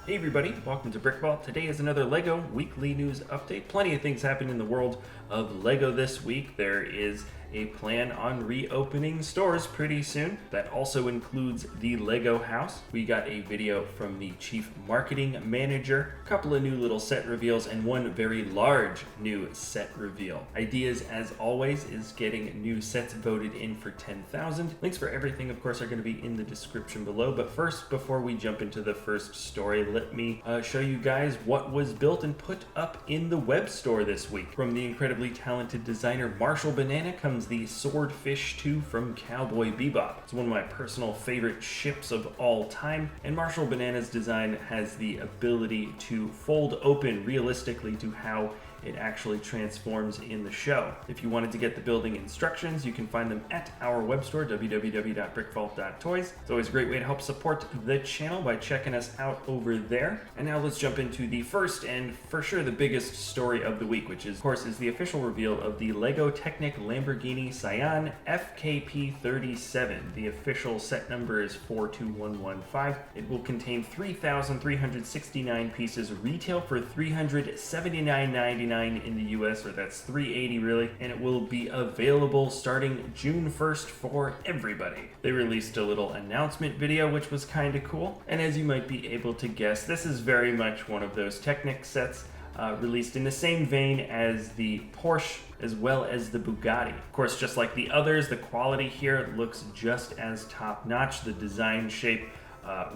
Hey everybody, welcome to BrickVault. Today is another LEGO weekly news update. Plenty of things happening in the world of LEGO this week. There is a plan on reopening stores pretty soon. That also includes the LEGO house. We got a video from the chief marketing manager, a couple of new little set reveals, and one very large new set reveal. Ideas, as always, is getting new sets voted in for 10,000. Links for everything, of course, are going to be in the description below. But first, before we jump into the first story, let me show you guys what was built and put up in the web store this week. From the incredibly talented designer Marshall Banana comes the Swordfish 2 from Cowboy Bebop. It's one of my personal favorite ships of all time, and Marshall Banana's design has the ability to fold open realistically to how it actually transforms in the show. If you wanted to get the building instructions, you can find them at our web store, www.brickvault.toys. It's always a great way to help support the channel by checking us out over there. And now let's jump into the first and for sure the biggest story of the week, which is, of course, is the official reveal of the LEGO Technic Lamborghini Scion FKP37. The official set number is 42115. It will contain 3,369 pieces, retail for $379.99 in the US, or that's $380 really, and it will be available starting June 1st for everybody. They released a little announcement video, which was kind of cool, and as you might be able to guess, this is very much one of those Technic sets released in the same vein as the Porsche as well as the Bugatti. Of course, just like the others, the quality here looks just as top-notch. The design shape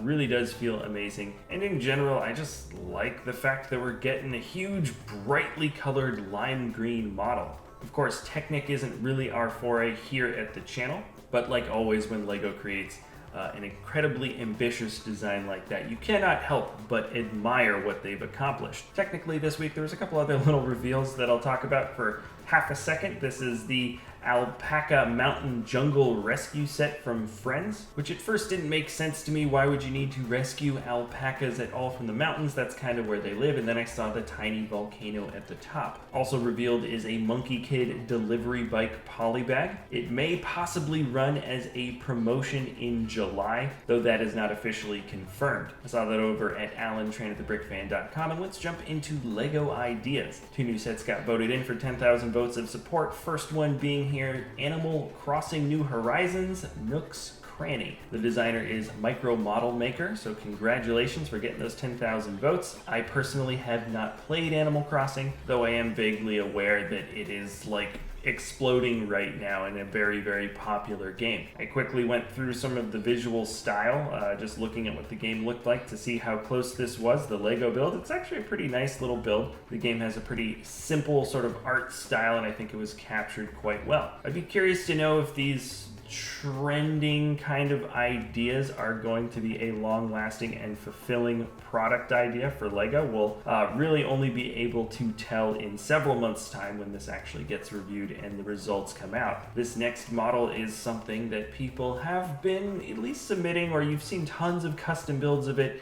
really does feel amazing. And in general, I just like the fact that we're getting a huge, brightly colored lime green model. Of course, Technic isn't really our foray here at the channel, but like always when LEGO creates an incredibly ambitious design like that, you cannot help but admire what they've accomplished. Technically, this week there was a couple other little reveals that I'll talk about for half a second. This is the Alpaca Mountain Jungle Rescue Set from Friends, which at first didn't make sense to me. Why would you need to rescue alpacas at all from the mountains? That's kind of where they live. And then I saw the tiny volcano at the top. Also revealed is a Monkie Kid delivery bike polybag. It may possibly run as a promotion in July, though that is not officially confirmed. I saw that over at AlanTran@thebrickfan.com, and let's jump into LEGO ideas. Two new sets got voted in for 10,000 votes of support. First one being here, Animal Crossing New Horizons, Nook's Cranny. The designer is Micro Model Maker, so congratulations for getting those 10,000 votes. I personally have not played Animal Crossing, though I am vaguely aware that it is like exploding right now in a very, very popular game. I quickly went through some of the visual style, just looking at what the game looked like to see how close this was. The LEGO build, it's actually a pretty nice little build. The game has a pretty simple sort of art style, and I think it was captured quite well. I'd be curious to know if these trending kind of ideas are going to be a long-lasting and fulfilling product idea for LEGO. We'll really only be able to tell in several months' time when this actually gets reviewed and the results come out. This next model is something that people have been at least submitting, or you've seen tons of custom builds of it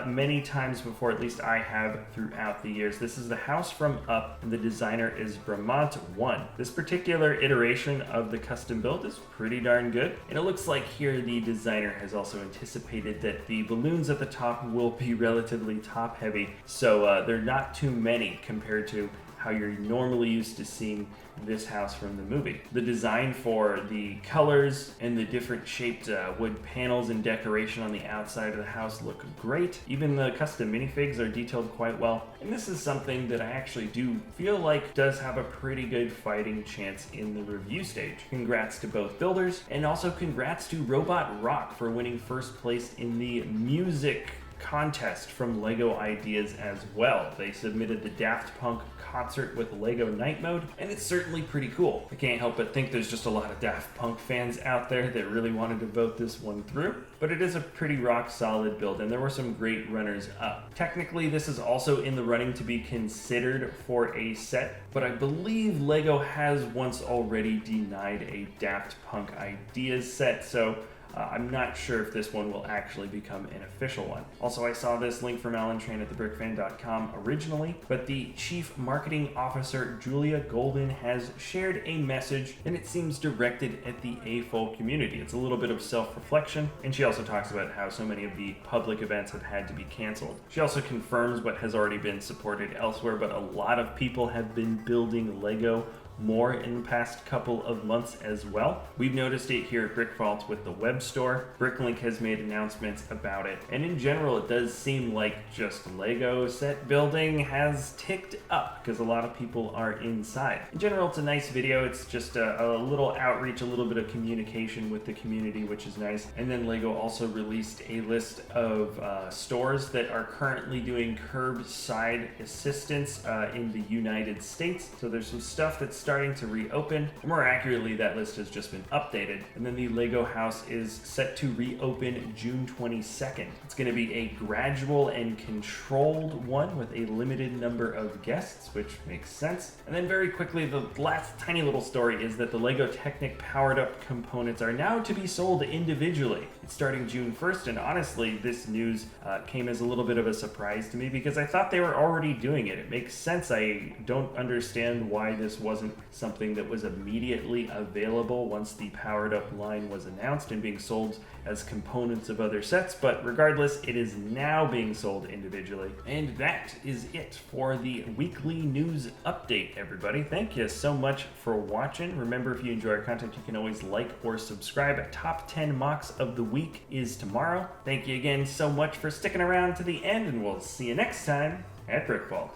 many times before, at least I have throughout the years. This is the house from Up, and the designer is Bramont 1. This particular iteration of the custom build is pretty darn good, and it looks like here the designer has also anticipated that the balloons at the top will be relatively top heavy, so they're not too many compared to how you're normally used to seeing this house from the movie. The design for the colors and the different shaped wood panels and decoration on the outside of the house look great. Even the custom minifigs are detailed quite well. And this is something that I actually do feel like does have a pretty good fighting chance in the review stage. Congrats to both builders, and also congrats to Robot Rock for winning first place in the music contest from LEGO Ideas as well. They submitted the Daft Punk concert with LEGO Night Mode, and it's certainly pretty cool. I can't help but think there's just a lot of Daft Punk fans out there that really wanted to vote this one through, but it is a pretty rock solid build, and there were some great runners up. Technically, this is also in the running to be considered for a set, but I believe LEGO has once already denied a Daft Punk Ideas set, so I'm not sure if this one will actually become an official one. Also, I saw this link from Alan Tran at thebrickfan.com originally, but the Chief Marketing Officer, Julia Goldin, has shared a message, and it seems directed at the AFOL community. It's a little bit of self-reflection, and she also talks about how so many of the public events have had to be canceled. She also confirms what has already been supported elsewhere, but a lot of people have been building Lego more in the past couple of months as well. We've noticed it here at BrickVault with the web store. Bricklink has made announcements about it, and in general it does seem like just Lego set building has ticked up because a lot of people are inside. In general, it's a nice video. It's just a little outreach, a little bit of communication with the community, which is nice. And then Lego also released a list of stores that are currently doing curbside assistance in the United States. So there's some stuff that's starting to reopen. More accurately, that list has just been updated. And then the Lego house is set to reopen June 22nd. It's going to be a gradual and controlled one with a limited number of guests, which makes sense. And then very quickly, the last tiny little story is that the Lego Technic Powered Up components are now to be sold individually. It's starting June 1st, and honestly, this news came as a little bit of a surprise to me because I thought they were already doing it. It makes sense. I don't understand why this wasn't something that was immediately available once the Powered Up line was announced and being sold as components of other sets, but regardless, it is now being sold individually. And that is it for the weekly news update, everybody. Thank you so much for watching. Remember, if you enjoy our content, you can always like or subscribe. Top 10 mocks of the week is tomorrow. Thank you again so much for sticking around to the end, and we'll see you next time at BrickVault.